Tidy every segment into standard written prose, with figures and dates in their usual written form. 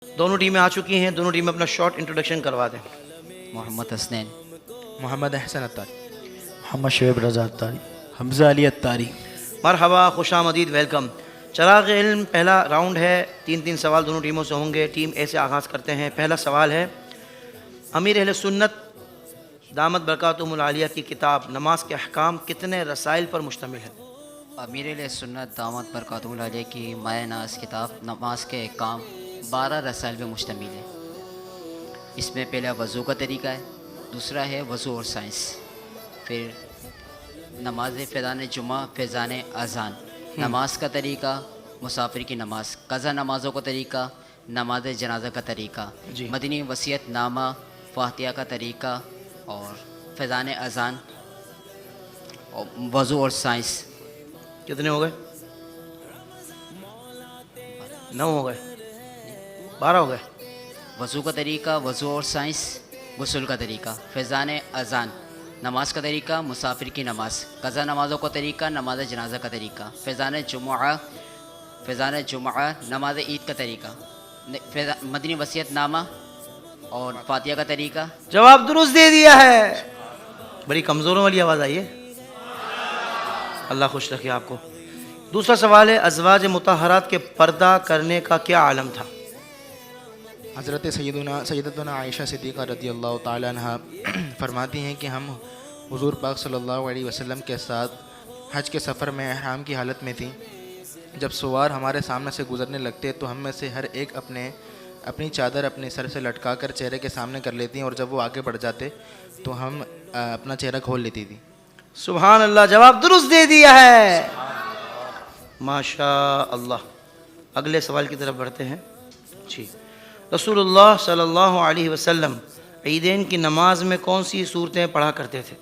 दोनों टीमें आ चुकी हैं, दोनों टीमें अपना शॉर्ट इंट्रोडक्शन करवा दें। मोहम्मद हसनैन, मोहम्मद अहसन अत्तारी, मोहम्मद शुएब रज़ा अत्तारी, हमज़ा अली अत्तारी। मरहबा, खुशामदीद, वेलकम। चराग़ इल्म पहला राउंड है, 3-3 सवाल दोनों टीमों से होंगे। टीम ए से आगाज़ करते हैं। पहला सवाल है, अमीर अहले सुन्नत दामत बरकातुहुल आलिया की किताब नमाज के अहकाम कितने रसाइल पर मुश्तमिल है? अमीर सुन्नत दामत बरकातुहुल आलिया की माय नाज किताब नमाज के काम 12 रसाइल पर मुश्तमिल है। इसमें पहला वज़ू का तरीका है, दूसरा है वज़ू और साइंस, फिर नमाज फ़ैज़ान जुमा, फ़ैज़ान अज़ान, नमाज का तरीका, मुसाफिर की नमाज, कज़ा नमाज़ों का तरीका, नमाज जनाजा का तरीका, मदनी वसीयत नामा, फातिहा का तरीका और फ़ैज़ान अज़ान और वज़ू और साइंस। कितने हो गए? 9 हो गए, 12 हो गए। वज़ू का तरीका, वज़ू और साइंस, गुस्ल का तरीका, फ़ैज़ान अज़ान, नमाज का तरीका, मुसाफिर की नमाज, कज़ा नमाज़ों का तरीका, नमाज जनाजा का तरीका, फ़ैज़ान जुमा, नमाज ईद का तरीका, मदनी वसीयत नामा और फातिहा का तरीका। जवाब दुरुस्त दे दिया है। बड़ी कमज़ोरों वाली आवाज़ आई है। अल्लाह खुश रखे आपको। दूसरा सवाल है, अज़वाज मुतहरात के पर्दा करने का क्या आलम था? हज़रत सैयदतुना आयशा सिद्दीक़ा रज़ियल्लाहु ताला अन्हा फरमाती हैं कि हम हुज़ूर पाक सल्लल्लाहु अलैहि वसल्लम के साथ हज के सफ़र में ihram की हालत में थी। जब सवार हमारे सामने से गुज़रने लगते तो हम में से हर एक अपनी चादर अपने सर से लटका कर चेहरे के सामने कर लेती और जब वो आगे बढ़ जाते तो हम अपना चेहरा खोल लेती थी। सुभान अल्लाह, जवाब दुरुस्त दे दिया है। माशा अल्लाह। अगले सवाल की तरफ बढ़ते हैं। जी, रसूलुल्लाह सल्लल्लाहु अलैहि वसल्लम ईदैन की नमाज में कौन सी सूरतें पढ़ा करते थे?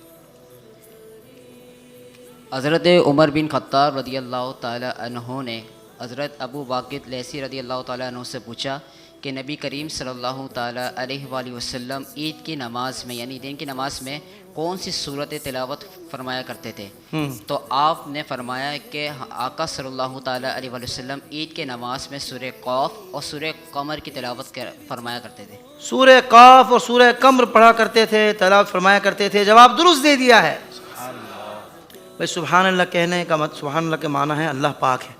हज़रत उमर बिन ख़त्ताब रज़ियल्लाहु ताला अन्हु ने हज़रत अबू वाक़िद लैसी रज़ियल्लाहु ताला अन्हु से पूछा कि नबी करीम सल्लल्लाहु ताला अलैहि वसल्लम ईद की नमाज में यानी ईदैन की नमाज में कौन सी सूरत तिलावत फरमाया करते थे? तो आपने फरमाया कि आका सल्लल्लाहु ताला अलैहि वसल्लम ईद के नमाज में सूरह क़ाफ और सूरह क़मर की तिलावत फरमाया करते थे। सूरह क़ाफ और सूरह क़मर पढ़ा करते थे, तिलावत फरमाया करते थे। जवाब दुरुस्त दे दिया है। भाई सुभान अल्लाह कहने का सुभान अल्लाह के माना है अल्लाह पाक है,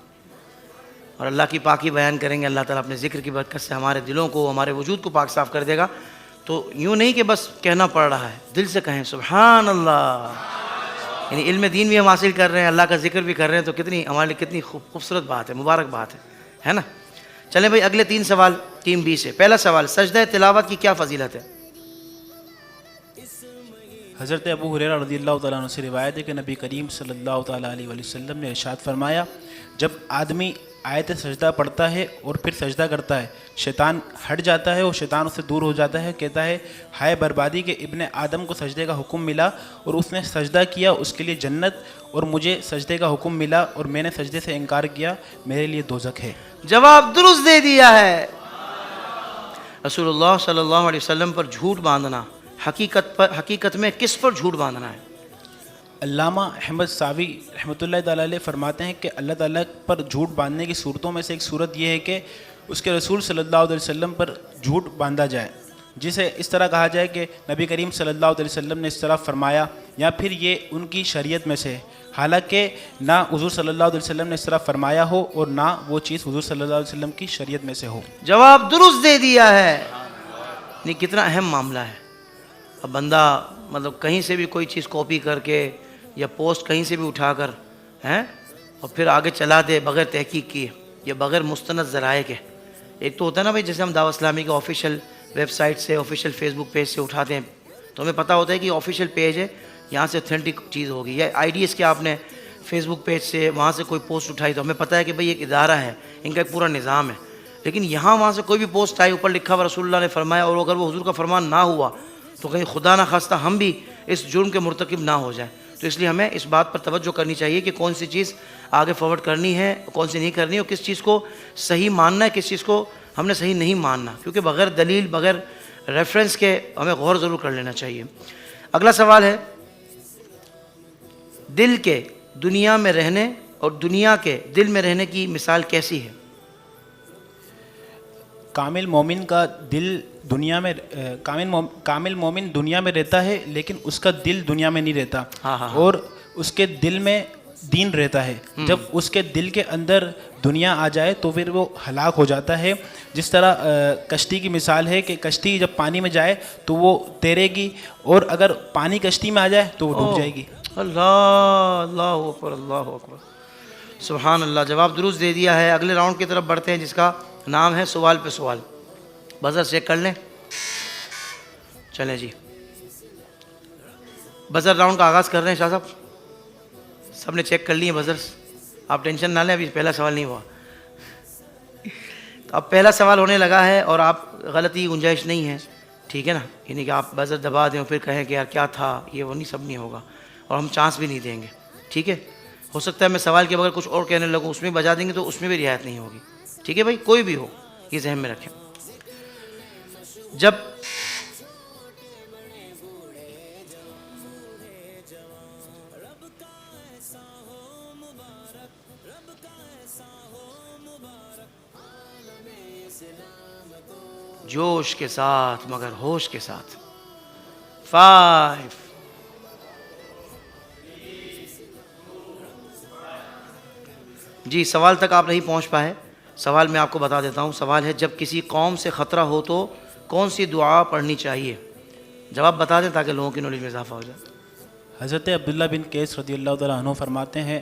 और अल्लाह की पाकी बयान करेंगे। अल्लाह ताला अपने ज़िक्र की बरकत से हमारे दिलों को, हमारे वजूद को पाक साफ़ कर देगा। तो यूँ नहीं कि बस कहना पड़ रहा है, दिल से कहें सुभान अल्लाह। यानी इल्म दीन भी हम हासिल कर रहे हैं, अल्लाह का जिक्र भी कर रहे हैं। तो कितनी हमारे लिए कितनी खूबसूरत बात है, मुबारक बात है ना। चलें भाई, अगले 3 सवाल टीम बी से। पहला सवाल, सजदा तिलावत की क्या फ़जीलत है? हज़रत अबू हुरैरा रज़ियल्लाहु ताला अन्हु से रिवायत है कि नबी करीम सल्लल्लाहु ताला अलैहि वसल्लम ने इरशाद फरमाया, जब आदमी आयत सजदा पढ़ता है और फिर सजदा करता है, शैतान हट जाता है और शैतान उससे दूर हो जाता है। कहता है, हाय बर्बादी के इब्ने आदम को सजदे का हुक्म मिला और उसने सजदा किया, उसके लिए जन्नत, और मुझे सजदे का हुक्म मिला और मैंने सजदे से इनकार किया, मेरे लिए दोज़ख है। जवाब दुरुस्त दे दिया है। रसूलुल्लाह सल्लल्लाहु अलैहि वसल्लम पर झूठ बांधना हकीकत में किस पर झूठ बांधना है? अल्लामा अहमद सावी रहमतुल्लाह ताला अलैह फरमाते हैं कि अल्लाह ताला पर झूठ बांधने की सूरतों में से एक सूरत यह है कि उसके रसूल सल्लल्लाहु अलैहि वसल्लम पर झूठ बांधा जाए, जिसे इस तरह कहा जाए कि नबी करीम सल्लल्लाहु अलैहि वसल्लम ने इस तरह फरमाया, या फिर ये उनकी शरीयत में से है, हालांकि ना हुज़ूर सल्लल्लाहु अलैहि वसल्लम ने इस तरह फरमाया हो और ना वो चीज़ हुज़ूर सल्लल्लाहु अलैहि वसल्लम की शरीयत में से हो। जवाब दुरुस्त दे दिया है। नहीं, कितना अहम मामला है। अब बंदा मतलब कहीं से भी कोई चीज़ कॉपी करके या पोस्ट कहीं से भी उठाकर हैं और फिर आगे चला दे बग़ैर तहकीक किए या बग़ैर मुस्तनद ज़राए के। एक तो होता है ना भाई, जैसे हम दावत इस्लामी के ऑफिशियल वेबसाइट से, ऑफिशियल फेसबुक पेज से उठाते हैं तो हमें पता होता है कि ऑफिशियल पेज है, यहाँ से ऑथेंटिक चीज़ होगी। या आईडी इसके आपने फेसबुक पेज से वहाँ से कोई पोस्ट उठाई तो हमें पता है कि भाई एक इदारा है, इनका एक पूरा निज़ाम है। लेकिन यहाँ वहाँ से कोई भी पोस्ट आई, ऊपर लिखा हुआ रसूलुल्लाह ने फरमाया, और अगर वो हुज़ूर का फरमान ना हुआ तो कहीं खुदा ना खास्ता हम भी इस जुर्म के मुर्तकिब ना हो जाए। तो इसलिए हमें इस बात पर तवज्जो करनी चाहिए कि कौन सी चीज़ आगे फॉरवर्ड करनी है, कौन सी नहीं करनी है, और किस चीज़ को सही मानना है, किस चीज़ को हमने सही नहीं मानना। क्योंकि बग़ैर दलील, बग़ैर रेफरेंस के हमें गौर ज़रूर कर लेना चाहिए। अगला सवाल है, दिल के दुनिया में रहने और दुनिया के दिल में रहने की मिसाल कैसी है? कामिल मोमिन का दिल दुनिया में कामिल मोमिन दुनिया में रहता है, लेकिन उसका दिल दुनिया में नहीं रहता। हाँ, हाँ, हाँ। और उसके दिल में दीन रहता है। जब उसके दिल के अंदर दुनिया आ जाए तो फिर वो हलाक हो जाता है। जिस तरह कश्ती की मिसाल है कि कश्ती जब पानी में जाए तो वो तैरेगी, और अगर पानी कश्ती में आ जाए तो वो डूब जाएगी। अल्लाह, अल्लाह अकबर, अल्लाह अकबर, सुभान अल्लाह। जवाब दुरुस्त दे दिया है। अगले राउंड की तरफ बढ़ते हैं जिसका नाम है सवाल पे सवाल। बजर चेक कर लें। चलें जी, बजर राउंड का आगाज़ कर रहे हैं। शाह साहब सब ने चेक कर लिए बजर्स, आप टेंशन ना लें, अभी पहला सवाल नहीं हुआ। तो अब पहला सवाल होने लगा है और आप गलती की गुंजाइश नहीं है, ठीक है ना। यानी कि आप बजर दबा दें और फिर कहें कि यार क्या था ये, वो नहीं, सब नहीं होगा, और हम चांस भी नहीं देंगे, ठीक है। हो सकता है मैं सवाल के बगैर कुछ और कहने लगूँ, उसमें बजा देंगे तो उसमें भी रियायत नहीं होगी, ठीक है भाई, कोई भी हो, ये जहन में रखें। जब जोश के साथ मगर होश के साथ, 5 जी, सवाल तक आप नहीं पहुंच पाए। सवाल मैं आपको बता देता हूं। सवाल है, जब किसी कौम से ख़तरा हो तो कौन सी दुआ पढ़नी चाहिए? जवाब बता दें ताकि लोगों की नॉलेज में इजाफा हो जाए। हज़रत अब्दुल्ला बिन कैस रज़ियल्लाहु तआला अन्हु फरमाते हैं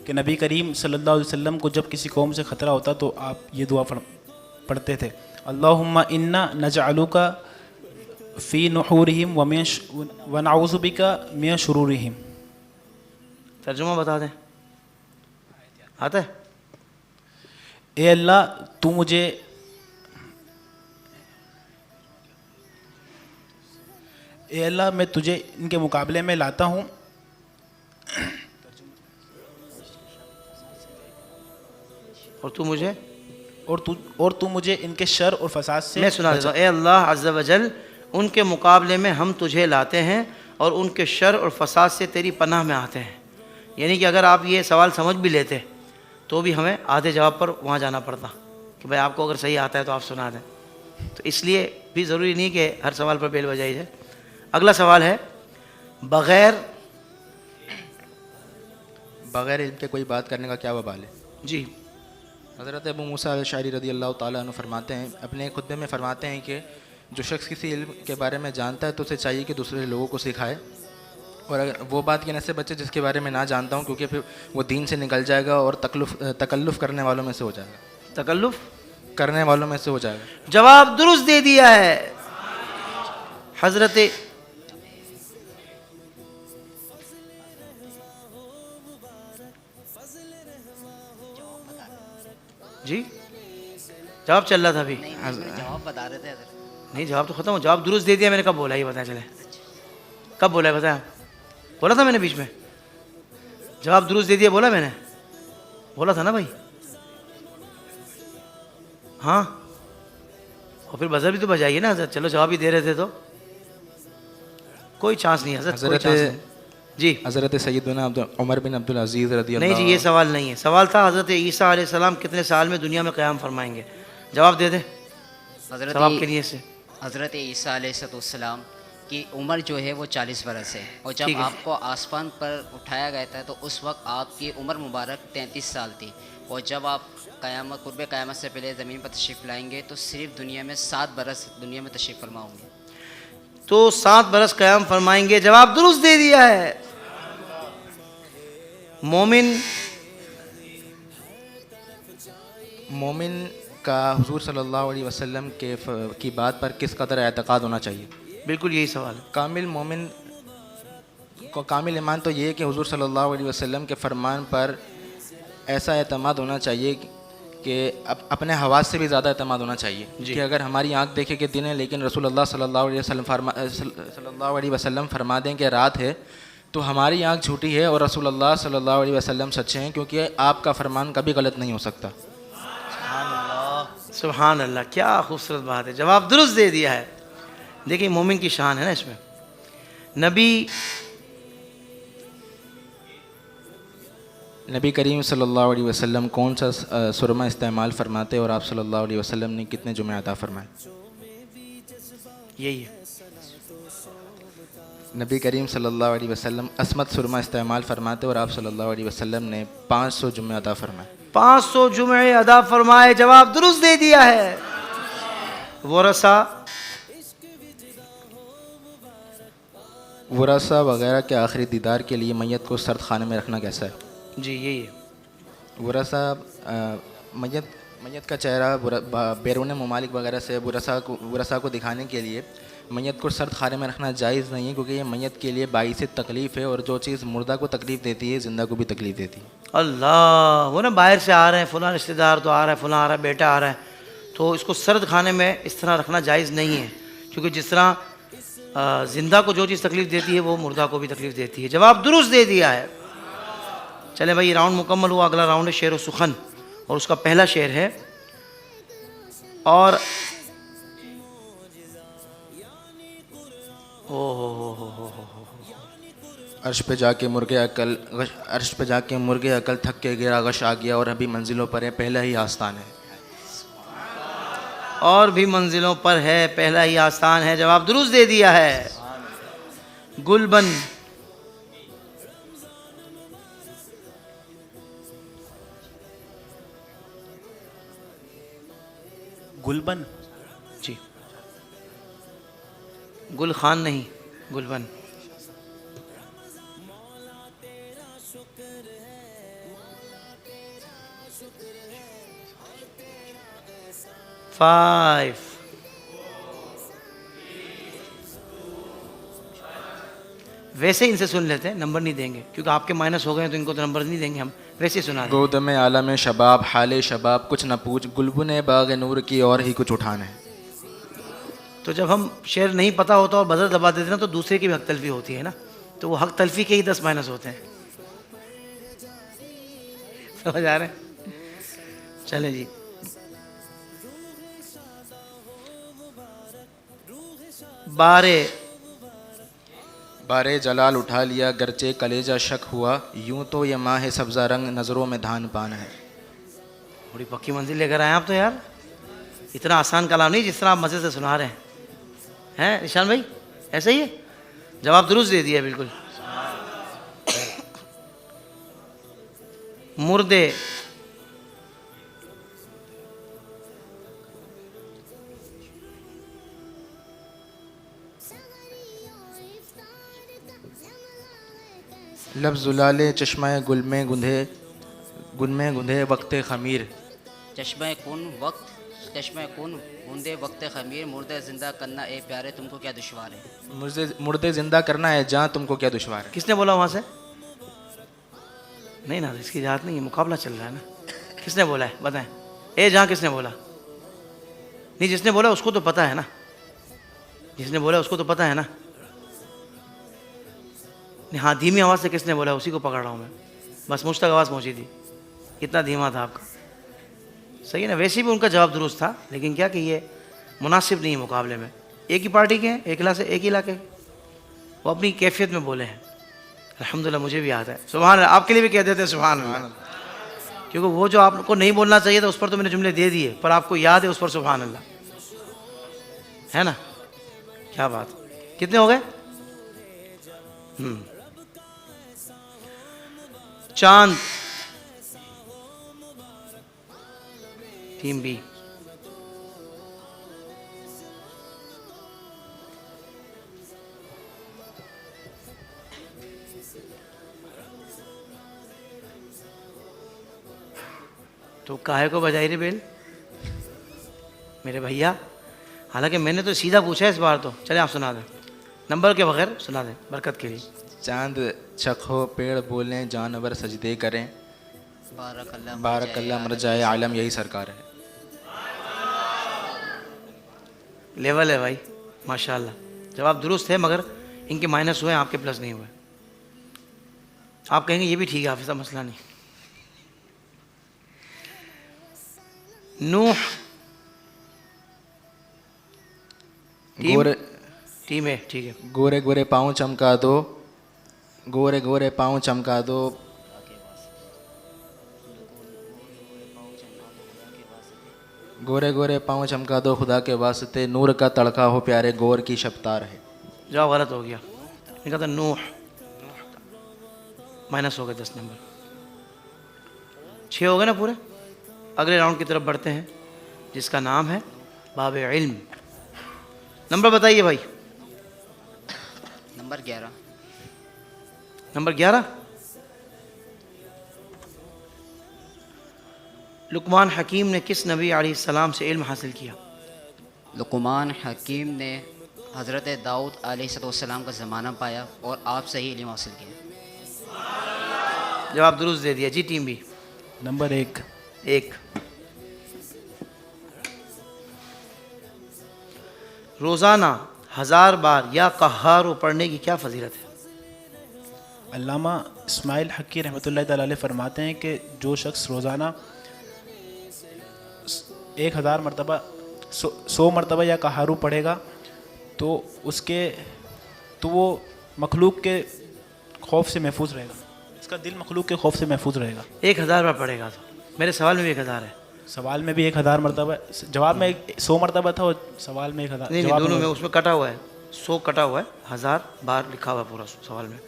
कि नबी करीम सल्लल्लाहु अलैहि वसल्लम को जब किसी कौम से ख़तरा होता तो आप ये दुआ पढ़ते थे, अल्लाहुम्मा इन्ना नजअलुका फ़ी नुहूरिहिम व नऊज़ु बिका मिन शुरूरिहिम। तर्जुमा बता दें, आता है? ए अल्लाह, तू मुझे ए अल्लाह, मैं तुझे इनके मुकाबले में लाता हूँ, और तू मुझे, और तू मुझे इनके शर और फसाद से। मैं सुना देता हूँ। ए अल्लाह अज़्ज़ा वजल, उनके मुकाबले में हम तुझे लाते हैं और उनके शर और फसाद से तेरी पनाह में आते हैं। यानी कि अगर आप ये सवाल समझ भी लेते तो भी हमें आधे जवाब पर वहाँ जाना पड़ता कि भाई आपको अगर सही आता है तो आप सुना दें। तो इसलिए भी ज़रूरी नहीं कि हर सवाल पर बेल बजाई जाए। अगला सवाल है, बग़ैर बग़ैर इल्म के कोई बात करने का क्या वबाल है? जी, हज़रत अबू मूसा अल-अशअरी रज़ियल्लाहु ताला अन्हु फरमाते हैं, अपने खुतबे में फरमाते हैं कि जो शख्स किसी इल्म के बारे में जानता है तो उसे चाहिए कि दूसरे लोगों को सिखाए, और अगर वो बात कहने से बचे जिसके बारे में ना जानता हूँ, क्योंकि फिर वो दीन से निकल जाएगा और तकल्लुफ़ करने वालों में से हो जाएगा। तकल्लुफ़ करने वालों में से हो जाएगा। जवाब दुरुस्त दे दिया है। हज़रत जी, जवाब चल रहा था अभी। जवाब बता रहे थे। नहीं, जवाब तो ख़त्म हो। जवाब दुरुस्त दे दिया मैंने, कब बोला ये बताया चले? कब बोला है बताया? बोला था मैंने बीच में, जवाब दुरुस्त दे दिया बोला मैंने, बोला था ना भाई? हाँ, और फिर बजर भी तो बजाइए ना हज़रत। चलो जवाब ही दे रहे थे तो कोई चांस नहीं हज़रत, कोई चांस नहीं जी। हज़रत सैयदना उमर बिन अब्दुल अज़ीज़ रज़ियल्लाहु। नहीं जी, ये सवाल नहीं है। सवाल था हज़रत ईसा अलैहिस्सलाम कितने साल में दुनिया में क़याम फरमाएंगे? जवाब दे दे सवाब के लिए से। हज़रत ईसा अलैहिस्सलाम की उम्र जो है वो 40 बरस है, और ठीक जब है। आपको आसमान पर उठाया गया था तो उस वक्त आपकी उम्र मुबारक 33 साल थी, और जब आप क़यामत कुर्बे क़यामत से पहले ज़मीन पर तशरीफ़ लाएंगे तो सिर्फ दुनिया में 7 बरस दुनिया में तशरीफ़ फरमा होंगे। तो 7 बरस क़याम फरमाएंगे। जवाब दुरुस्त दे दिया है। मोमिन का हुज़ूर सल्लल्लाहु अलैहि वसल्लम की बात पर किस कदर एतक़ाद होना चाहिए? बिल्कुल यही सवाल है। कामिल मोमिन को कामिल ईमान तो ये है कि हुज़ूर सल्लल्लाहु अलैहि वसल्लम के फ़रमान पर ऐसा एतमाद होना चाहिए कि अपने हवास से भी ज़्यादा एतमाद होना चाहिए कि अगर हमारी आँख देखे कि दिन है लेकिन रसूलुल्लाह सल्लल्लाहु अलैहि वसल्लम फरमा दें कि रात है, तो हमारी आँख झूठी है और रसूलुल्लाह सल्लल्लाहु अलैहि वसल्लम सच्चे हैं, क्योंकि आपका फरमान कभी गलत नहीं हो सकता। सुभान अल्लाह, क्या खूबसूरत बात है। जवाब दुरुस्त दे दिया है। देखिए मोमिन की शान है ना इसमें। नबी करीम सल्लल्लाहु अलैहि वसल्लम कौन सा सुरमा इस्तेमाल फरमाते और आप सल्लल्लाहु अलैहि वसल्लम ने कितने जुमे अता फरमाए? यही है। नबी करीम सल्लल्लाहु अलैहि वसल्लम असमत सुरमा इस्तेमाल फरमाते और आप सल्लल्लाहु अलैहि वसल्लम ने 500 जुमे अता फरमाए। 500 जुमे अदा फरमाए, जवाब दुरुस्त दे दिया है। वरसा वगैरह के आखिरी दीदार के लिए मैयत को सर्द खाने में रखना कैसा है? जी यही है। वरसा मैयत का चेहरा बैरून ममालिक वगैरह से वरसा को दिखाने के लिए मैयत को सर्द खाने में रखना जायज़ नहीं है, क्योंकि ये मैयत के लिए बाइस तकलीफ़ है और जो चीज़ मुर्दा को तकलीफ़ देती है ज़िंदा को भी तकलीफ़ देती है। अल्लाह, वो ना बाहर से आ रहे हैं, फलां रिश्तेदार तो आ रहा है, फलां आ रहा है, बेटा आ रहा है, तो इसको सर्द खाने में इस तरह रखना जायज़ नहीं है, क्योंकि जिस तरह ज़िंदा को जो चीज़ तकलीफ़ देती है वो मुर्दा को भी तकलीफ़ देती है। जवाब दुरुस्त दे दिया है। चले भाई, राउंड मुकम्मल हुआ। अगला राउंड है शेर व सुखन, और उसका पहला शेर है, और हो अर्श पे जाके मुर्गे अकल थक के गिरा, गश आ गया और अभी मंजिलों पर है, पहला ही आस्तान है। और भी मंजिलों पर है, पहला ही आस्थान है। जवाब दुरुस्त दे दिया है। गुलबन, गुलबन। जी, गुल खान नहीं, गुलबन। फाइव, वैसे इनसे सुन लेते हैं, नंबर नहीं देंगे, क्योंकि आपके माइनस हो गए तो इनको तो नंबर नहीं देंगे हम, वैसे ही सुना देंगे। गोद में आलम शबाब, हाले शबाब कुछ न पूछ, गुलबुने बाग नूर की और ही कुछ उठान है। तो जब हम शेर नहीं पता होता और बदल दबा देते ना, तो दूसरे की भी हक तलफी होती है ना, तो वो हक तलफी के ही 10 माइनस होते हैं। समझ आ रहे हैं? चले जी। बारे जलाल उठा लिया गरचे कलेजा शक हुआ, यूं तो ये माह सब्ज़ा रंग नज़रों में धान पान है। बड़ी पक्की मंजिल लेकर आए आप तो यार। इतना आसान कलाम नहीं जिस तरह आप मज़े से सुना रहे हैं निशान भाई, ऐसा ही है। जवाब दुरुस्त दे दिया बिल्कुल। मुर्दे, लफ्ज़ जुलाले चश्मा गुल में गुंधे वक्त खमीर, चश्मे कून बूंदे वक्त खमीर, मुर्दे जिंदा करना ए प्यारे तुमको क्या दुश्वार है। मुर्दे जिंदा करना है जहाँ तुमको क्या दुश्वार है। किसने बोला वहाँ से? नहीं ना, इसकी जात नहीं है, मुकाबला चल रहा है ना। किसने बोला है बताएं? ए जहाँ किसने बोला? नहीं, जिसने बोला उसको तो पता है ना, जिसने बोला उसको तो पता है ना। नहीं, हाँ, धीमी आवाज़ से किसने बोला उसी को पकड़ रहा हूँ मैं, बस मुझ तक आवाज़ पहुँची थी, कितना धीमा था आपका। सही है ना? वैसे भी उनका जवाब दुरुस्त था, लेकिन क्या कि ये मुनासिब नहीं है मुकाबले में। एक ही पार्टी के हैं, एक ही इलाके, वो अपनी कैफियत में बोले हैं। अल्हम्दुलिल्लाह, मुझे भी आता है। सुभान अल्लाह, आपके लिए भी कह देते हैं सुभान अल्लाह, क्योंकि वो जो आपको नहीं बोलना चाहिए था उस पर तो मैंने जुमले दे दिए, पर आपको याद है उस पर सुभान अल्लाह, है ना? क्या बात। कितने हो गए? चांद, टीम बी। तो काहे को बजाई रे बेल मेरे भैया? हालांकि मैंने तो सीधा पूछा है इस बार तो। चले आप सुना दें, नंबर के बगैर सुना दें, बरकत के लिए। चांद चखो पेड़ बोलें जानवर सजदे करें, बारकल्ला मर जाए आलम यही सरकार है। लेवल है भाई, माशाल्लाह। जवाब दुरुस्त है, मगर इनके माइनस हुए, आपके प्लस नहीं हुए। आप कहेंगे ये भी ठीक है, हाफिज़ा, मसला नहीं। नूह, टीम है, ठीक है। गोरे गोरे पाँव चमका दो, गोरे गोरे पाँव चमका दो, गोरे गोरे पाँव चमका दो खुदा के वास्ते, नूर का तड़का हो प्यारे गोर की शब्तार है। जवाब गलत हो गया। लिखा था नूह, माइनस हो गए 10 नंबर। 6 हो गए ना पूरे। अगले राउंड की तरफ बढ़ते हैं जिसका नाम है बाब इल्म। नंबर बताइए भाई। नंबर 11। नंबर 11। लुकमान हकीम ने किस नबी अलैहिस्सलाम से इल्म हासिल किया? लुकमान हकीम ने हज़रत दाऊद अलैहिस्सलाम का ज़माना पाया और आपसे ही इल्म हासिल किया। जवाब दुरुस्त दे दिया जी टीम भी। नंबर 1। 1। रोज़ाना 1000 बार या कहार पढ़ने की क्या फजीलत है? अल्लामा इस्माइल हक्की रहमतुल्लाह ताला अलैह फरमाते हैं कि जो शख्स रोज़ाना 1000 मरतबा 100 मरतबा या कहारू पढ़ेगा तो वो मखलूक के खौफ से महफूज रहेगा। इसका दिल मखलूक के खौफ से महफूज रहेगा। 1000 बार पढ़ेगा तो मेरे सवाल में भी 1000 है। सवाल में भी 1000 मरतबा, जवाब में 100 मरतबा था और सवाल में 1000। नहीं, दोनों में उसमें कटा हुआ है, 100 कटा हुआ है, 1000 बार लिखा हुआ है पूरा सवाल में।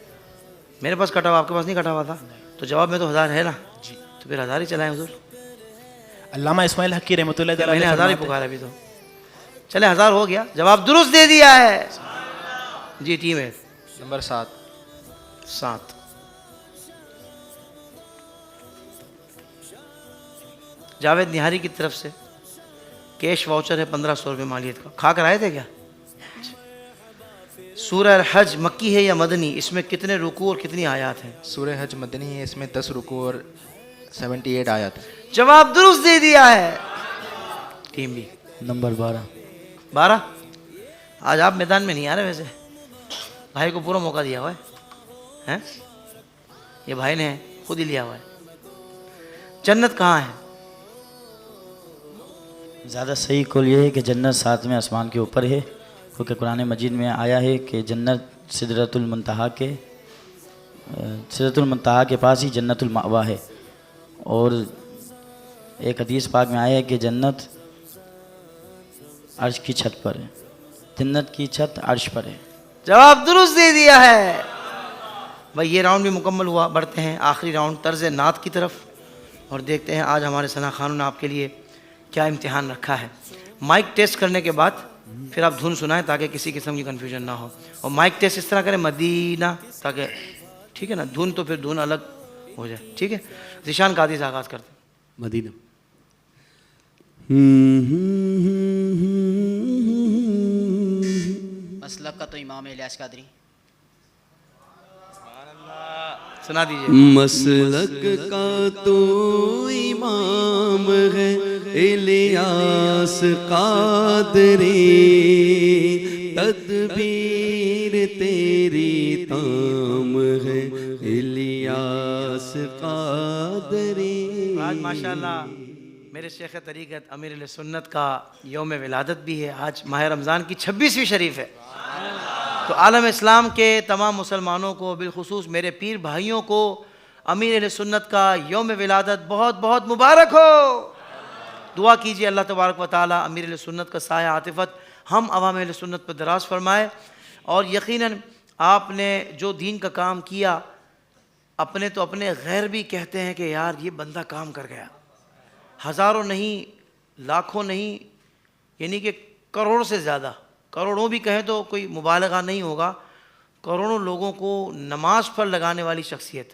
मेरे पास कटा हुआ, आपके पास नहीं कटा हुआ था, तो जवाब में तो 1000 है ना जी, तो फिर 1000 ही चलाएं हुजूर। अल्लामा इस्माइल हक्की रहमतुल्लाह ताला मैंने अलैह 1000 ही फरमाते पुकारा अभी तो। चले 1000 हो गया, जवाब दुरुस्त दे दिया है जी टीम है। नंबर 7। 7। जावेद निहारी की तरफ से कैश वाउचर है 1500 रुपये मालियत का। खा कर आए थे क्या? सूरह अल हज मक्की है या मदनी? इसमें कितने रुकू और कितनी आयत हैं? सूरह हज मदनी है, इसमें 10 रुकू और 78 आयत है। जवाब दुरुस्त दे दिया है टीम बी। नंबर 12। 12। आज आप मैदान में नहीं आ रहे, वैसे भाई को पूरा मौका दिया हुआ है, हैं? ये भाई ने खुद ही लिया हुआ है। जन्नत कहाँ है? ज़्यादा सही कौल ये है कि जन्नत 7वें आसमान के ऊपर है, क्योंकि कुरान मजीद में आया है कि जन्नत सिदरतुल मुंतहा के पास ही जन्नतुल मावा है। और एक हदीस पाक में आया है कि जन्नत अर्श की छत पर है, जन्नत की छत अर्श पर है। जवाब दुरुस्त दे दिया है भाई। ये राउंड भी मुकम्मल हुआ। बढ़ते हैं आखिरी राउंड तर्ज नात की तरफ और देखते हैं आज हमारे सना खानों ने आपके लिए क्या इम्तिहान रखा है। माइक टेस्ट करने के बाद फिर आप धुन सुनाएं ताकि किसी किस्म की कन्फ्यूजन ना हो। और माइक टेस्ट इस तरह करें मदीना, ताकि ठीक है ना, धुन तो फिर धुन अलग हो जाए, ठीक है। ज़ीशान कादी से आगाज़ करते हैं। मदीना। मसलक का तो इमाम इलियास कादरी। सुना दीजिए। मसलक का तो इमाम है इलियास कादरी, तदबीर तेरी ताम है इलियास कादरी। आज माशाल्लाह मेरे शेख तरीक़त अमीर सुन्नत का यौम विलादत भी है। आज माह रमज़ान की 26वीं शरीफ है। तो आलम इस्लाम के तमाम मुसलमानों को, बिलखुसूस मेरे पीर भाइयों को अमीर सुन्नत का यौम विलादत बहुत बहुत मुबारक हो। दुआ कीजिए अल्लाह तबारक व तआला अमीर सुन्नत का साया आतिफ़त हम अवाम सुन्नत पर दराज फरमाए। और यकीनन आपने जो दीन का काम किया, अपने तो अपने गैर भी कहते हैं कि यार ये बंदा काम कर गया। हज़ारों नहीं, लाखों नहीं, यानी कि करोड़ों से ज़्यादा, करोड़ों भी कहें तो कोई मुबालगा नहीं होगा, करोड़ों लोगों को नमाज पर लगाने वाली शख्सियत,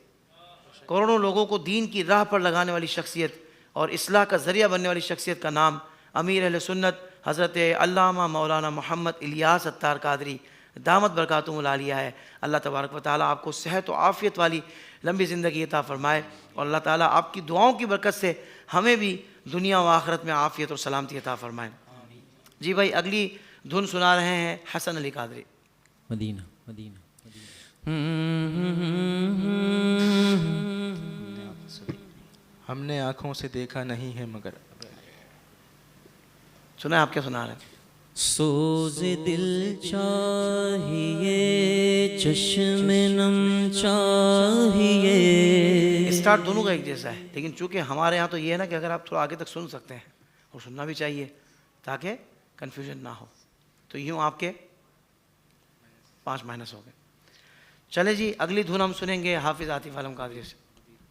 करोड़ों लोगों को दीन की राह पर लगाने वाली शख्सियत और इस्लाह का ज़रिया बनने वाली शख्सियत का नाम अमीर अहले सुन्नत हज़रत अल्लामा मौलाना मोहम्मद इलियास अत्तार कादरी दामत बरकातुहुल आलिया है। अल्लाह तबारक व तआला आपको सेहत और आफ़ियत वाली लंबी ज़िंदगी अता फ़रमाए और अल्लाह ताला आपकी दुआओं की बरकत से हमें भी दुनिया व आखिरत में आफ़ियत और सलामती अता फ़रमाए। जी भाई, अगली धुन सुना रहे हैं हसन अली कादरी। Madina Madina. हमने आँखों से देखा नहीं है मगर। सुना है, आप क्या सुना रहे हैं? सोज़ दिल चाहिए, चश्म नम चाहिए। स्टार्ट दोनों का एक जैसा है, लेकिन चूंकि हमारे यहाँ तो ये है ना कि अगर आप थोड़ा आगे तक सुन सकते हैं, वो सुनना भी चाहिए ताकि कन्फ्यूजन ना हो। तो यूँ आपके 5 माइनस हो गए। चले जी, अगली धुन हम सुनेंगे हाफिज़ आतिफ आलम कादरी से।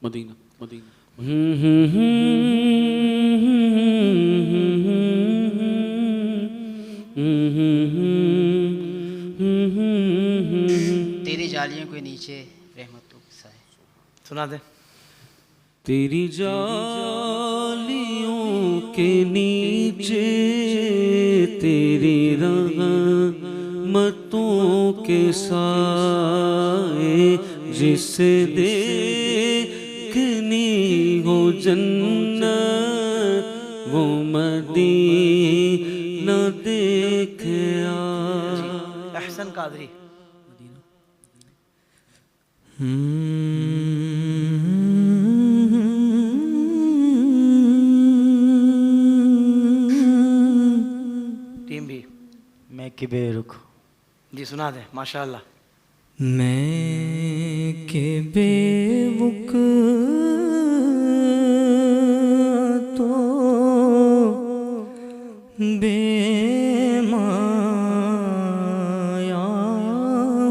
Medina Medina. तेरी जालियों के नीचे रहमतों के साए। सुना दे। तेरी जालियों के नीचे तेरी रहमतों के साए, जिसे देखनी हो जन्नत वो मदीना देख आ। अहसन कादरी। टीम भी मैं कि बेरुख। जी सुना दे माशाअल्लाह। मैं के बेवुक तो बेमाया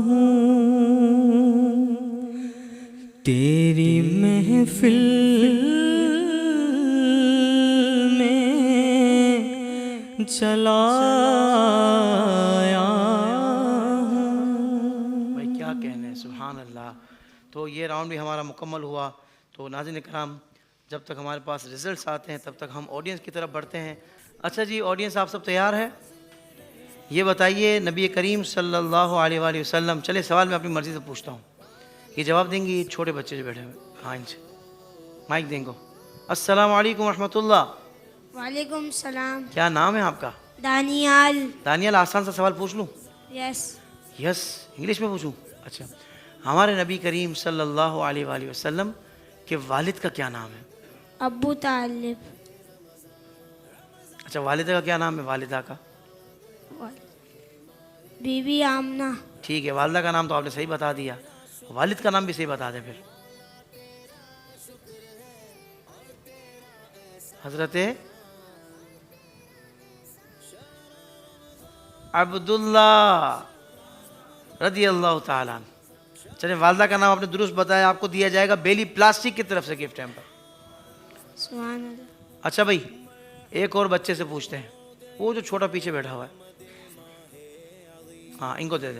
हूँ, तेरी महफिल में चला सुभान अल्लाह। तो ये राउंड भी हमारा मुकम्मल हुआ। तो नाज़रीन कराम, जब तक हमारे पास रिजल्ट्स आते हैं तब तक हम ऑडियंस की तरफ बढ़ते हैं। अच्छा जी ऑडियंस, आप सब तैयार हैं? ये बताइए नबी करीम सल्लल्लाहु अलैहि वसल्लम, चले सवाल मैं अपनी मर्ज़ी से पूछता हूँ, ये जवाब देंगी छोटे बच्चे जो बैठे हुए। हाँ इनसे माइक देंगे। अस्सलाम वालेकुम रहमतुल्लाह। वालेकुम सलाम। क्या नाम है आपका? दानियाल। दानियाल, आसान सा सवाल पूछ लूँ? यस। यस, इंग्लिश में पूछूं? अच्छा, हमारे नबी करीम सल्लल्लाहु अलैहि वसल्लम के वालिद का क्या नाम है? अब्बू तालिब। अच्छा, वालिदा का क्या नाम है? वालिदा का? बीबी आमना। ठीक है, वालिदा का नाम तो आपने सही बता दिया, वालिद का नाम भी सही बता दे फिर। हजरत अब्दुल्ला रदी अल्लाह ताला। चलिए, वालिदा का नाम आपने दुरुस्त बताया, आपको दिया जाएगा बेली प्लास्टिक की तरफ से गिफ्ट हैम्पर। सुभान अल्लाह। अच्छा भाई, एक और बच्चे से पूछते हैं, वो जो छोटा पीछे बैठा हुआ है, हाँ इनको दे दे।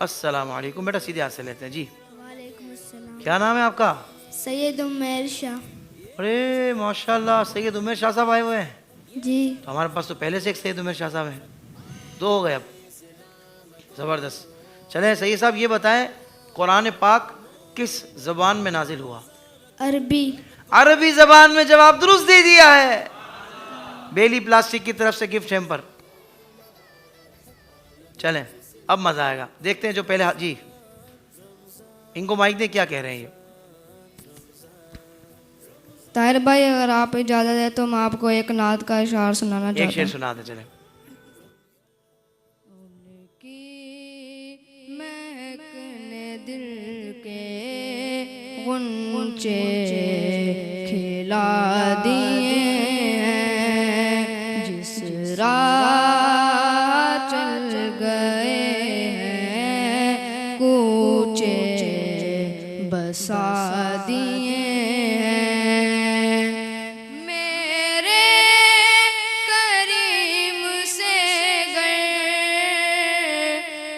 अस्सलाम वालेकुम बेटा, सीधे हाथ से लेते हैं जी। वालेकुम अस्सलाम। क्या नाम है आपका? सैयद उमैर शाह। अरे माशाल्लाह, सैयद उमैर शाह साहब आए हुए हैं जी। तो हमारे पास तो पहले से एक सैयद उमैर शाह साहब हैं, 2 हो गए अब, ज़बरदस्त। चले सैयद साहब, ये बताएं कुरान पाक किस ज़बान में नाजिल हुआ? अरबी। अरबी ज़बान में, जवाब दुरुस्त दे दिया है। बेली प्लास्टिक की तरफ से गिफ्ट हैम्पर। चलें, अब मज़ा आएगा। देखते हैं जो पहले जी, इनको माइक दे, क्या कह रहे हैं ये? ताहिर भाई, अगर आप इजाज़त है तो मैं आपको एक नात का इशार सुनाना एक चाहता शेर हूँ। सुना दे। चले। महकने दिल के गुंचे खिला दिए हैं, जिस राह चल गए हैं कूचे बसा दिए हैं। मेरे करीम से गए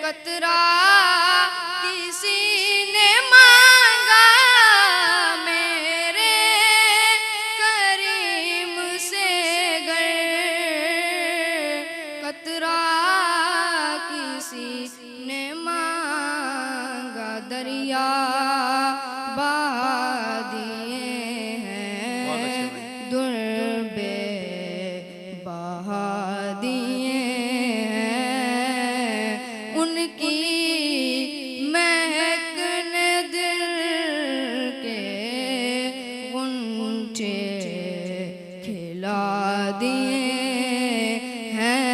कतरा किसी ने मांगा, मेरे करीम से गए कतरा किसी ने मांगा, दरिया बहा दिए हैं, दुर्बे बहा दिए हैं, उनकी महकने दिल के गुंचे खिला दिए हैं।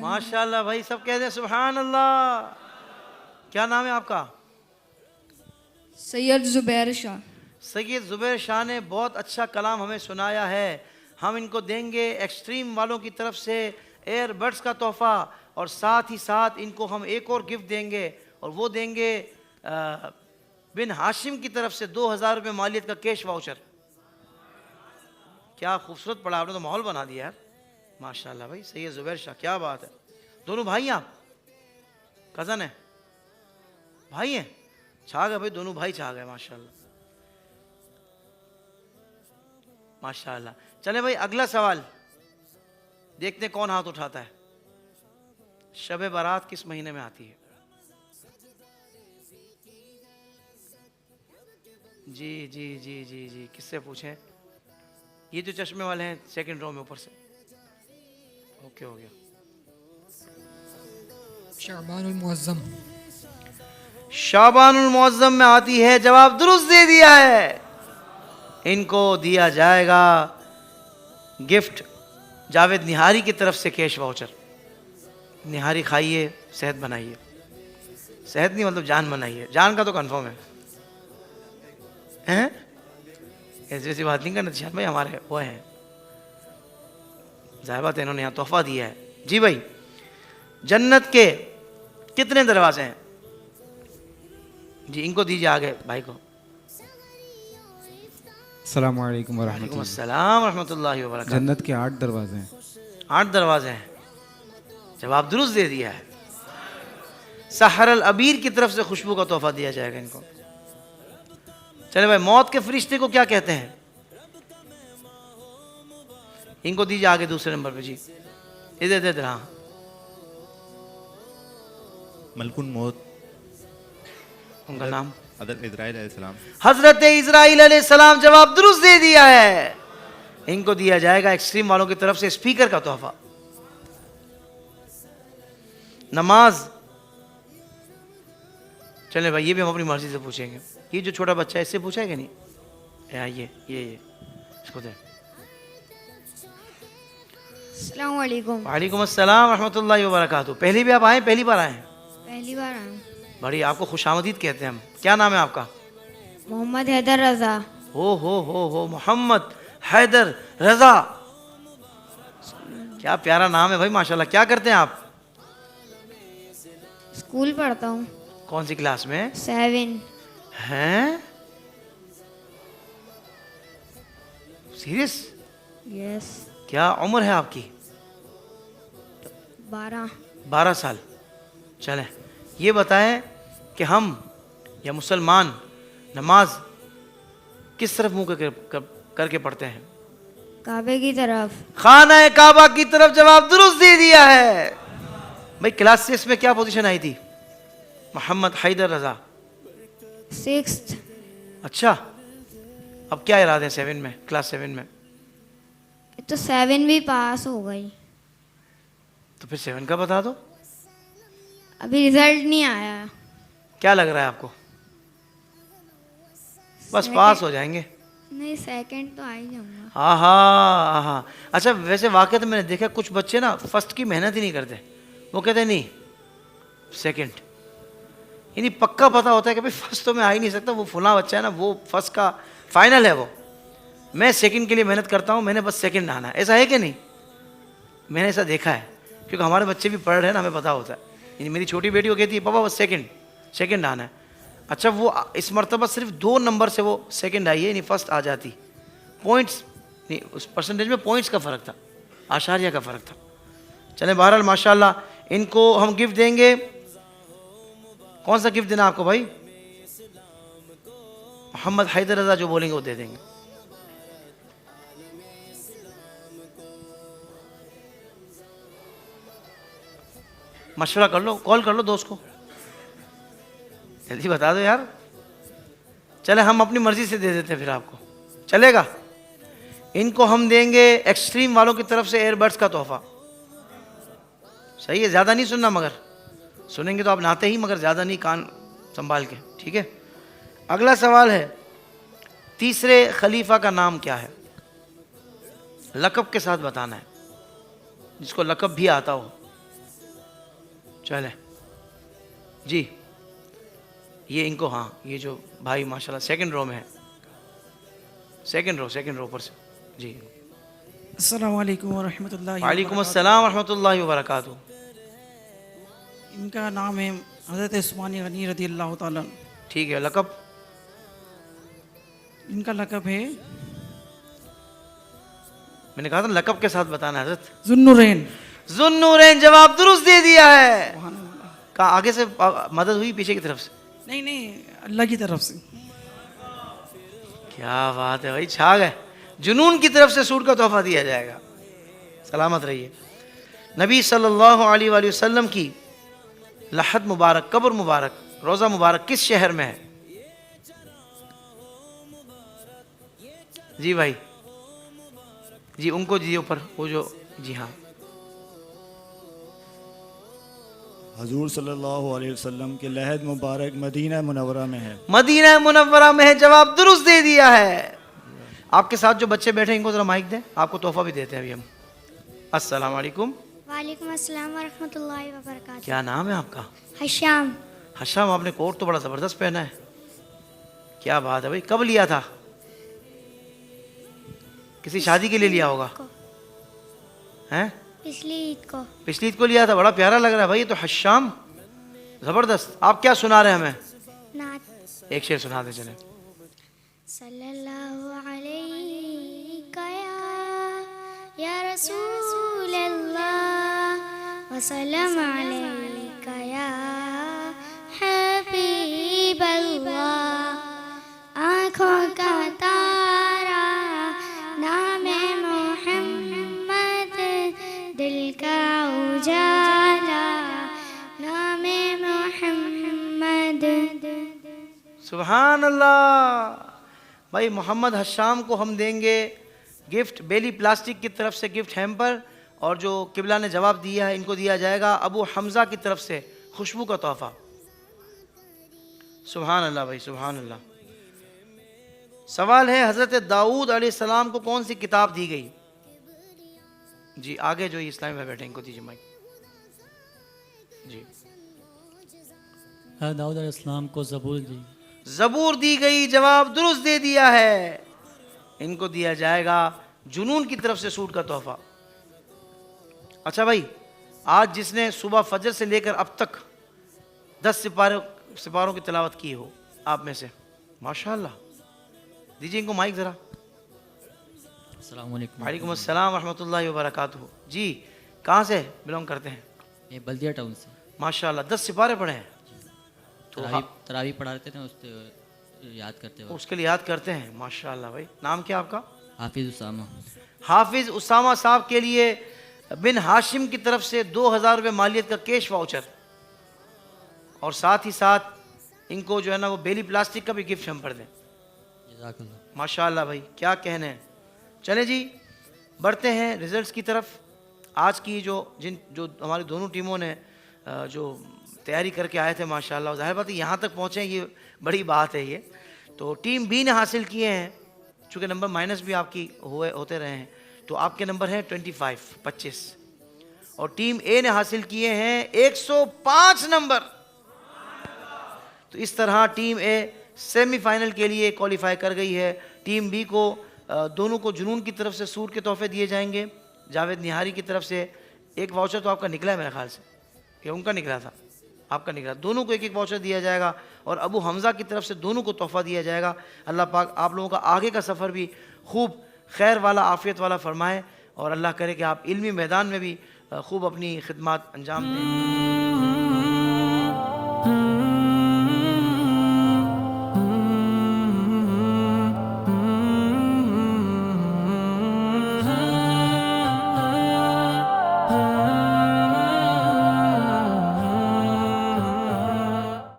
माशाल्लाह भाई, सब कहते हैं सुभान अल्लाह। क्या नाम है आपका? सैयद जुबैर शाह। सैयद ज़ुबैर शाह ने बहुत अच्छा कलाम हमें सुनाया है। हम इनको देंगे एक्सट्रीम वालों की तरफ से एयरबड्स का तोहफ़ा, और साथ ही साथ इनको हम एक और गिफ्ट देंगे, और वो देंगे बिन हाशिम की तरफ से 2000 रुपये मालियत का कैश वाउचर। क्या खूबसूरत पढ़ा आपने, तो माहौल बना दिया यार, माशाल्लाह भाई। सैयद ज़ुबैर शाह, क्या बात है। दोनों भाई हैं आप, कज़न है, भाई हैं, छा गए भाई, दोनों भाई छा गए, माशाल्लाह माशाल्लाह। चले भाई अगला सवाल देखते हैं कौन हाथ उठाता है। शब बारात किस महीने में आती है? जी जी जी जी जी, किससे पूछें? ये जो चश्मे वाले हैं सेकंड रो में ऊपर से, ओके हो गया। शाबानुल मुअज़्ज़म, शाबानुल मुअज़्ज़म में आती है। जवाब दुरुस्त दे दिया है। इनको दिया जाएगा गिफ्ट जावेद निहारी की तरफ से कैश वाउचर। निहारी खाइए, सेहत बनाइए, सेहत नहीं मतलब जान बनाइए, जान का तो कंफर्म है, हैं? ऐसी ऐसी बात नहीं करना निशान भाई, हमारे वो हैं, ज़ाहिर बात है इन्होंने यहाँ तोहफा दिया है। जी भाई, जन्नत के कितने दरवाजे हैं? जी इनको दीजिए आगे भाई को। अस्सलाम वालेकुम वालेकुम वरहमतुल्लाह। अस्सलाम रहमतुल्लाहि व बरकातहू। जन्नत के 8 दरवाजे हैं। 8 दरवाजे हैं। जवाब दुरुस्त दे दिया है। सहर अल अबीर की तरफ से खुशबू का तोहफा दिया जाएगा इनको। चले भाई, मौत के फरिश्ते को क्या कहते हैं? इनको दीजिए आगे दूसरे नंबर पे। जी इधर इधर, हाँ। मलकुल मौत, उनका नाम हज़रत इज़राइल अलैहिस्सलाम। हजरत इज़राइल अलैहिस्सलाम। जवाब दुरुस्त दे दिया है। इनको दिया जाएगा एक्सट्रीम वालों की तरफ से स्पीकर का तोहफा। नमाज, चले भाई ये भी हम अपनी मर्जी से पूछेंगे। ये जो छोटा बच्चा है इससे पूछा है कि नहीं? ये इसको दे। अस्सलाम वालेकुम। वालेकुम अस्सलाम रहमतुल्लाहि व बरकातहू। पहली भी आप आए? पहली बार आए? पहली बार आया हूँ। बड़ी आपको खुशामदीद कहते हैं हम। क्या नाम है आपका? मोहम्मद हैदर रज़ा। हो मोहम्मद हैदर रज़ा, क्या प्यारा नाम है भाई, माशाल्लाह। क्या करते हैं आप? स्कूल पढ़ता हूँ। कौन सी क्लास में? 7। हैं? सीरियस? यस। क्या उम्र है आपकी? 12 साल। चलें, ये बताएं कि हम या मुसलमान नमाज किस तरफ मुंह करके पढ़ते हैं? काबे की तरफ। खाना काबा की तरफ। जवाब दुरुस्त दे दिया है। भाई क्लास 6 में क्या पोजीशन आई थी? मोहम्मद हैदर रज़ा 6th। अच्छा, अब क्या इरादे हैं 7 में, क्लास 7 में? तो 7 भी पास हो गई। तो फिर 7 का बता दो। अभी रिजल्ट नहीं आया। क्या लग रहा है आपको? बस पास हो जाएंगे? नहीं, 2nd तो आ ही जाऊंगा। हाँ। अच्छा, वैसे वाकई तो मैंने देखा कुछ बच्चे ना फर्स्ट की मेहनत ही नहीं करते। वो कहते नहीं 2nd, यानी पक्का पता होता है कि भाई फर्स्ट तो मैं आ ही नहीं सकता, वो फुला बच्चा है ना, वो फर्स्ट का फाइनल है, वो मैं 2nd के लिए मेहनत करता हूँ, मैंने बस 2nd आना है। ऐसा है कि नहीं? मैंने ऐसा देखा है, क्योंकि हमारे बच्चे भी पढ़ रहे हैं ना, हमें पता होता है। यानी मेरी छोटी बेटी वो कहती है पापा बस 2nd आना है। अच्छा, वो इस मरतबा सिर्फ 2 नंबर से वो 2nd आई है, यानी फर्स्ट आ जाती। पॉइंट्स नहीं, उस परसेंटेज में पॉइंट्स का फ़र्क था, आशारिया का फ़र्क था। चले बहरहाल माशाल्लाह, इनको हम गिफ्ट देंगे। कौन सा गिफ्ट देना आपको भाई? मोहम्मद हैदर रज़ा जो बोलेंगे वो दे देंगे। मशवरा कर लो, कॉल कर लो दोस्त को, जल्दी बता दो यार। चले हम अपनी मर्जी से दे देते हैं फिर आपको, चलेगा? इनको हम देंगे एक्सट्रीम वालों की तरफ से एयरबड्स का तोहफा। सही है, ज़्यादा नहीं सुनना, मगर सुनेंगे तो आप नहाते ही, मगर ज़्यादा नहीं, कान संभाल के, ठीक है? अगला सवाल है, तीसरे खलीफा का नाम क्या है? लक़ब के साथ बताना है, जिसको लक़ब भी आता हो। चले जी, ये इनको, हाँ, ये जो भाई माशाल्लाह 2nd रो में है, सेकंड रो पर से। जी। अस्सलाम वालेकुम व रहमतुल्लाहि व वालेकुम अस्सलाम व रहमतुल्लाहि व बरकातुहू। इनका नाम है हज़रत उस्मान गनी रज़ी अल्लाह ताला अन्हु। ठीक है, लक़ब? इनका लक़ब है मैंने कहा था लक़ब के साथ बताना हज़रत। ज़ुन्नुरैन। ज़ुन्नुरैन, जवाब दुरुस्त दे दिया है। कहा आगे से मदद हुई, पीछे की तरफ से? नहीं, अल्लाह की तरफ से। क्या बात है भाई, छा गए। जुनून की तरफ से सूट का तोहफा दिया जाएगा। सलामत रहिए। नबी सल्लल्लाहु अलैहि वसल्लम की लहद मुबारक, कब्र मुबारक, रोज़ा मुबारक किस शहर में है? जी भाई, जी उनको जी ऊपर वो जो, जी हाँ। हजूर सल्लल्लाहु अलैहि वसल्लम के लहद मुबारक मदीना मुनव्वरा में है। मदीना मुनव्वरा में है, जवाब दुरुस्त दे दिया है। आपके साथ जो बच्चे बैठे इनको जरा माइक दें, आपको तोहफा भी देते हैं अभी हम। अस्सलाम वालेकुम। वालेकुम अस्सलाम व रहमतुल्लाहि व बरकातुहू। क्या नाम है आपका? हशाम। हशाम, आपने कोट तो बड़ा ज़बरदस्त पहना है। क्या बात है भाई, कब लिया था? किसी शादी के लिए लिया होगा हैं? पिछली ईद को। पिछली ईद को लिया था, बड़ा प्यारा लग रहा है भाई ये तो। हशाम, ज़बरदस्त। आप क्या सुना रहे हैं हमें? नात। एक शेर सुना दे चले। सल्लल्लाहु अलैहि या रसूल अल्लाह व सल्लम अलैका या हबीब अल्लाह। आँखों का तारा नामे मोहम्मद, दिल का उजाला नामे मोहम्मद। सुभान अल्लाह। भाई मोहम्मद हशाम को हम देंगे गिफ्ट बेली प्लास्टिक की तरफ से गिफ्ट हैम्पर, और जो किबला ने जवाब दिया है इनको दिया जाएगा अबू हमज़ा की तरफ से खुशबू का तोहफा। सुभान अल्लाह भाई, सुभान अल्लाह। सवाल है, हज़रत दाऊद अलैहिस्सलाम को कौन सी किताब दी गई? जी आगे जो इस्लामी में बैठे इनको दीजिए माइक। जी। दाऊद अलैहिस्सलाम को ज़बूर दी गई, जवाब दुरुस्त दे दिया है। इनको दिया जाएगा जुनून की तरफ से सूट का तोहफा। अच्छा भाई, आज जिसने सुबह फजर से लेकर अब तक 10 सिपारों की तिलावत की हो आप में से, माशाअल्लाह, दीजिए इनको माइक ज़रा। वालेकुम अस्सलाम रहमतुल्लाहि व बरकातुहू। जी, कहाँ से बिलोंग करते हैं? ये बल्दिया टाउन से। माशाअल्लाह, 10 सिपारे पढ़े हैं तो तरावी पढ़ाते थे, उससे याद करते हैं। उसके लिए याद करते हैं, माशाअल्लाह भाई। नाम क्या आपका? हाफिज़ उसामा। हाफिज़ उसामा साहब के लिए बिन हाशिम की तरफ से 2000 रुपये मालियत का कैश वाउचर, और साथ ही साथ इनको जो है ना वो बेली प्लास्टिक का भी गिफ्ट हम पर दें। माशाअल्लाह भाई, क्या कहने हैं। चले जी, बढ़ते हैं रिजल्ट्स की तरफ। आज की जो हमारी दोनों टीमों ने जो तैयारी करके आए थे माशाअल्लाह, ज़ाहिर बात है यहाँ तक पहुँचे ये बड़ी बात है ये। तो टीम बी ने हासिल किए हैं, चूँकि नंबर माइनस भी आपकी होते रहे हैं, तो आपके नंबर हैं 25, और टीम ए ने हासिल किए हैं 105 नंबर। तो इस तरह टीम ए सेमीफाइनल के लिए क्वालिफाई कर गई है। टीम बी को दोनों को जुनून की तरफ से सूट के तोहफे दिए जाएंगे। जावेद निहारी की तरफ से एक वाउचर तो आपका निकला है मेरे ख्याल से, कि उनका निकला था, आपका निकला। दोनों को एक वाउचर दिया जाएगा, और अबू हमज़ा की तरफ से दोनों को तोहफा दिया जाएगा। अल्लाह पाक आप लोगों का आगे का सफ़र भी खूब खैर वाला, आफ़ियत वाला फरमाए, और अल्लाह करे कि आप इल्मी मैदान में भी खूब अपनी खिदमत अंजाम दें।